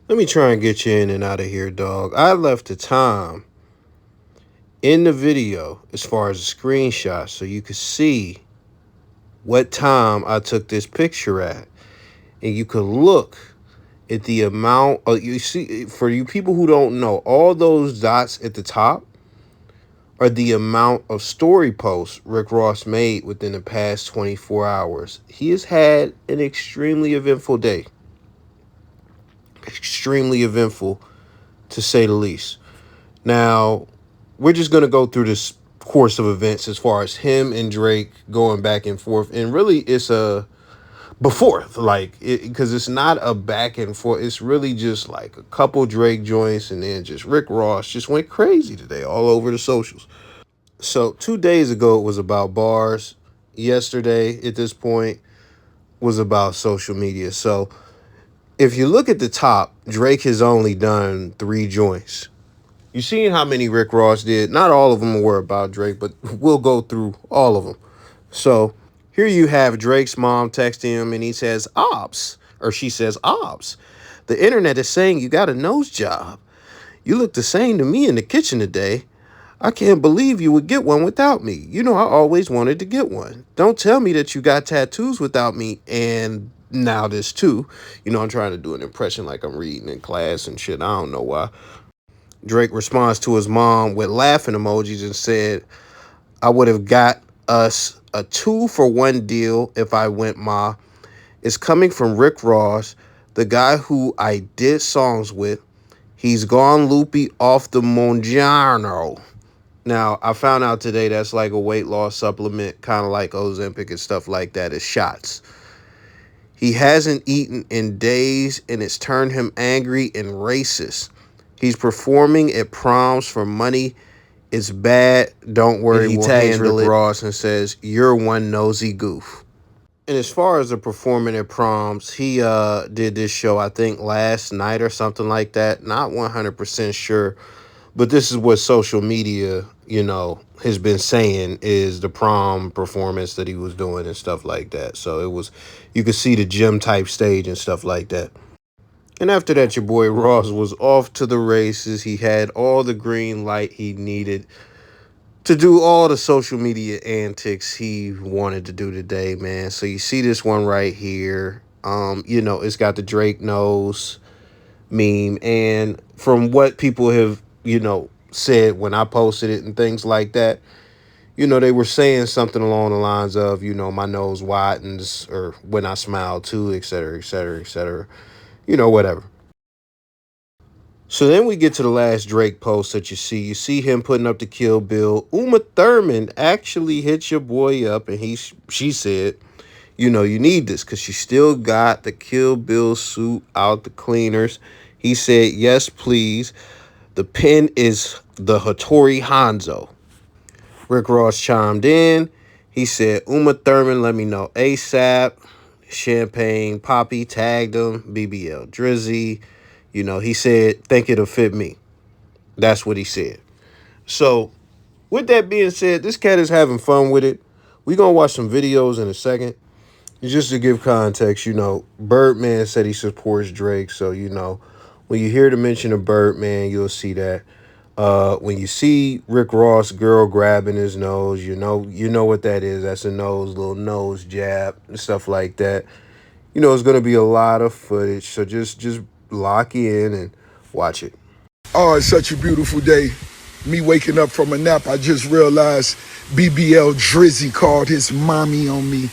Let me try and get you in and out of here, dog. I left the time in the video as far as the screenshot so you could see what time I took this picture at. And you could look at the amount of, you see, for you people who don't know, all those dots at the top are the amount of story posts Rick Ross made within the past 24 hours. He has had an extremely eventful day. Extremely eventful, to say the least. Now, we're just going to go through this course of events as far as him and Drake going back and forth. And really, it's a before, like, because it's not a back and forth. It's really just like a couple Drake joints, and then just Rick Ross just went crazy today all over the socials. So 2 days ago, it was about bars. Yesterday, at this point, was about social media. So if you look at the top, Drake has only done 3 joints. You seen how many Rick Ross did? Not all of them were about Drake, but we'll go through all of them. So here you have Drake's mom texting him, and he says, "Ops," or she says, "Ops. The internet is saying you got a nose job. You look the same to me in the kitchen today. I can't believe you would get one without me. You know I always wanted to get one. Don't tell me that you got tattoos without me." And now this too. I'm trying to do an impression like I'm reading in class and shit. I don't know why. Drake responds to his mom with laughing emojis and said, "I would have got us a 2-for-1 deal if I went, ma. It's coming from Rick Ross, the guy who I did songs with. He's gone loopy off the Mongiano." Now, I found out today that's like a weight loss supplement, kind of like Ozempic and stuff like that. It's shots. He hasn't eaten in days, and it's turned him angry and racist. He's performing at proms for money. It's bad. Don't worry, he tags Rick Ross and says, "You're one nosy goof." And as far as the performing at proms, he did this show, I think, last night or something like that. Not 100% sure. But this is what social media, has been saying is the prom performance that he was doing and stuff like that. So you could see the gym type stage and stuff like that. And after that, your boy Ross was off to the races. He had all the green light he needed to do all the social media antics he wanted to do today, man. So you see this one right here. It's got the Drake nose meme. And from what people have, said when I posted it and things like that, they were saying something along the lines of, my nose widens or when I smile too, et cetera, et cetera, et cetera. Whatever. So then we get to the last Drake post that you see. You see him putting up the Kill Bill. Uma Thurman actually hit your boy up, and she said, you need this because she still got the Kill Bill suit out the cleaners. He said, "Yes, please. The pen is the Hattori Hanzo." Rick Ross chimed in. He said, "Uma Thurman, let me know ASAP." Champagne Poppy tagged him. BBL Drizzy. He said, "Think it'll fit me." That's what he said. So, with that being said, this cat is having fun with it. We're going to watch some videos in a second. Just to give context, Birdman said he supports Drake. So, when you hear the mention of Birdman, you'll see that. When you see Rick Ross girl grabbing his nose, you know what that is. That's a little nose jab and stuff like that. It's gonna be a lot of footage, so just lock in and watch it. Oh, it's such a beautiful day. Me waking up from a nap, I just realized BBL Drizzy called his mommy on me.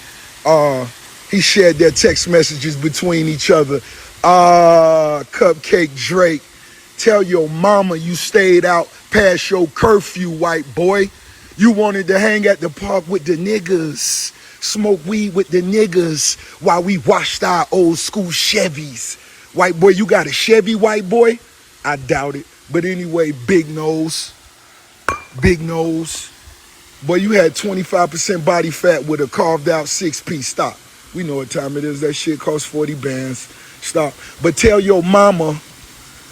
He shared their text messages between each other. Cupcake Drake, tell your mama you stayed out past your curfew, white boy. You wanted to hang at the park with the niggas, smoke weed with the niggas while we washed our old school Chevys. White boy, you got a Chevy, white boy? I doubt it. But anyway, big nose. Big nose. Boy, you had 25% body fat with a carved out 6-piece. Stop. We know what time it is. That shit costs 40 bands. Stop. But tell your mama,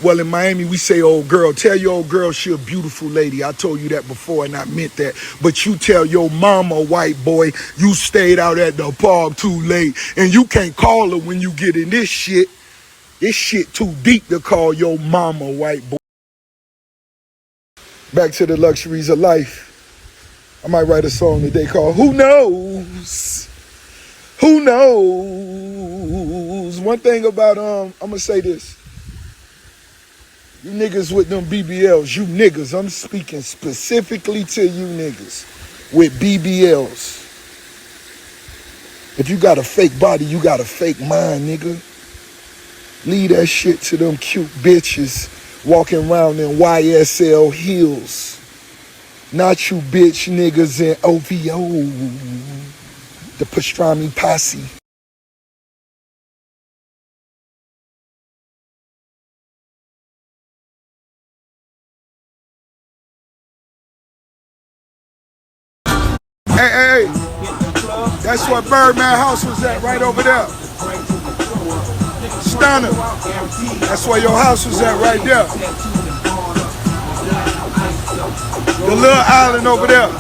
well, in Miami, we say old girl. Tell your old girl she a beautiful lady. I told you that before, and I meant that. But you tell your mama, white boy, you stayed out at the park too late, and you can't call her when you get in this shit. This shit too deep to call your mama, white boy. Back to the luxuries of life. I might write a song today called Who Knows? Who knows? One thing about I'm gonna say this. You niggas with them BBLs, you niggas, I'm speaking specifically to you niggas with BBLs. If you got a fake body, you got a fake mind, nigga. Leave that shit to them cute bitches walking around in YSL heels. Not you bitch niggas in OVO, the pastrami posse. Hey, hey, hey. That's what Birdman House was at, right over there. Stunner. That's where your house was at, right there. The little island over there.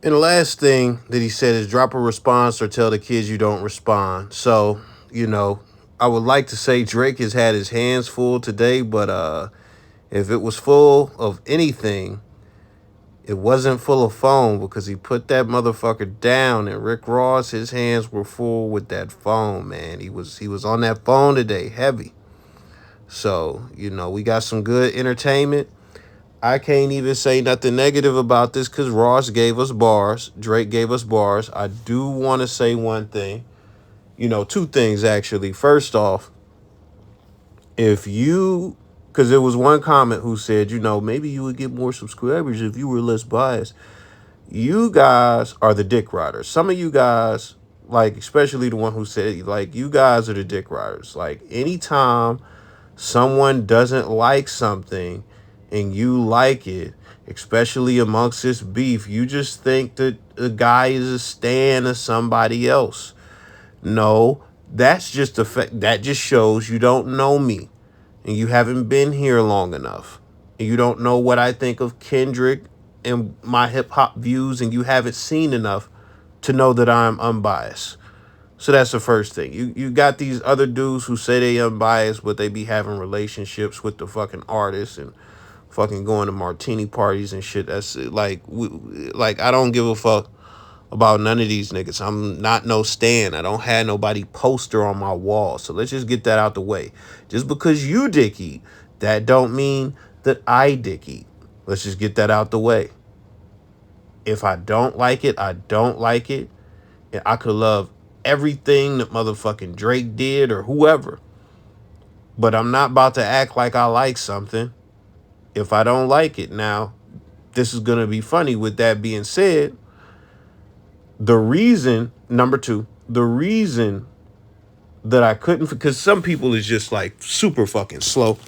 And the last thing that he said is drop a response or tell the kids you don't respond. So, you know, I would like to say Drake has had his hands full today, but if it was full of anything, it wasn't full of phone because he put that motherfucker down, and Rick Ross, his hands were full with that phone, man. He was on that phone today, heavy. So, you know, we got some good entertainment. I can't even say nothing negative about this because Ross gave us bars. Drake gave us bars. I do want to say one thing. You know, two things actually. First off, if you, because there was one comment who said, you know, maybe you would get more subscribers if you were less biased. You guys are the dick riders. Some of you guys, like, especially the one who said, like, you guys are the dick riders. Like, anytime someone doesn't like something and you like it, especially amongst this beef, you just think that the guy is a stan of somebody else. No, that's just a fact. That just shows you don't know me and you haven't been here long enough. And you don't know what I think of Kendrick and my hip hop views, and you haven't seen enough to know that I'm unbiased. So that's the first thing. You got these other dudes who say they unbiased, but they be having relationships with the fucking artists and fucking going to martini parties and shit. That's like I don't give a fuck about none of these niggas. I'm not no stan. I don't have nobody poster on my wall. So let's just get that out the way. Just because you dick eat, that don't mean that I dick eat. Let's just get that out the way. If I don't like it, I don't like it. And I could love everything that motherfucking Drake did or whoever. But I'm not about to act like I like something if I don't like it. Now, this is going to be funny. With that being said, the reason, number two, the reason that I couldn't, because some people is just like super fucking slow.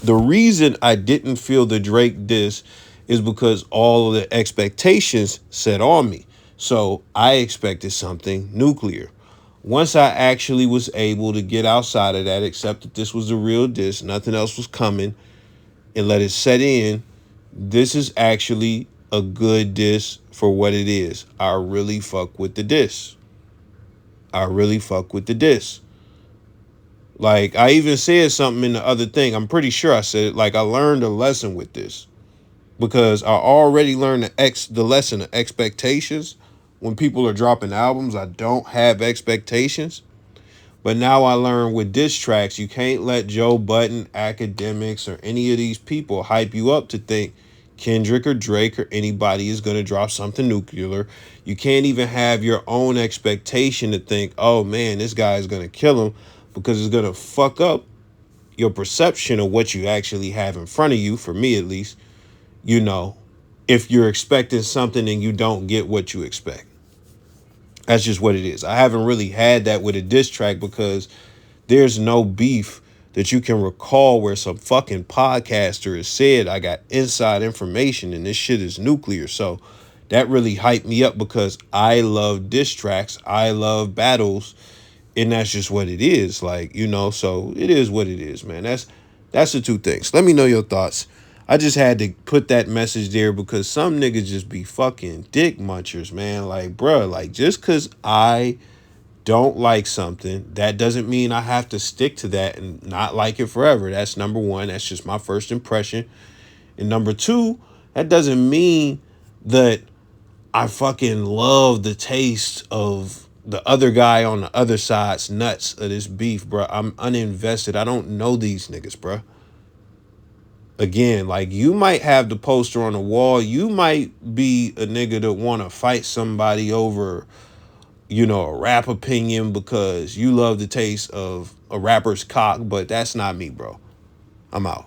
The reason I didn't feel the Drake diss is because all of the expectations set on me. So I expected something nuclear. Once I actually was able to get outside of that, accept that this was the real diss, nothing else was coming, and let it set in, this is actually a good diss for what it is. I really fuck with the diss. I really fuck with the diss. Like, I even said something in the other thing. I'm pretty sure I said it. Like, I learned a lesson with this because I already learned the lesson of expectations. When people are dropping albums, I don't have expectations. But now I learned with diss tracks, you can't let Joe Budden, academics, or any of these people hype you up to think Kendrick or Drake or anybody is going to drop something nuclear. You can't even have your own expectation to think, oh man, this guy is going to kill him, because it's going to fuck up your perception of what you actually have in front of you, for me at least, you know, if you're expecting something and you don't get what you expect. That's just what it is. I haven't really had that with a diss track because there's no beef that you can recall where some fucking podcaster has said I got inside information and this shit is nuclear. So that really hyped me up because I love diss tracks. I love battles. And that's just what it is. Like, so it is what it is, man. That's the two things. Let me know your thoughts. I just had to put that message there because some niggas just be fucking dick munchers, man. Like, bruh, like just cause I don't like something, that doesn't mean I have to stick to that and not like it forever. That's number one. That's just my first impression. And number two, that doesn't mean that I fucking love the taste of the other guy on the other side's nuts of this beef, bro. I'm uninvested. I don't know these niggas, bro. Again, like you might have the poster on the wall. You might be a nigga that want to fight somebody over, a rap opinion because you love the taste of a rapper's cock, but that's not me, bro. I'm out.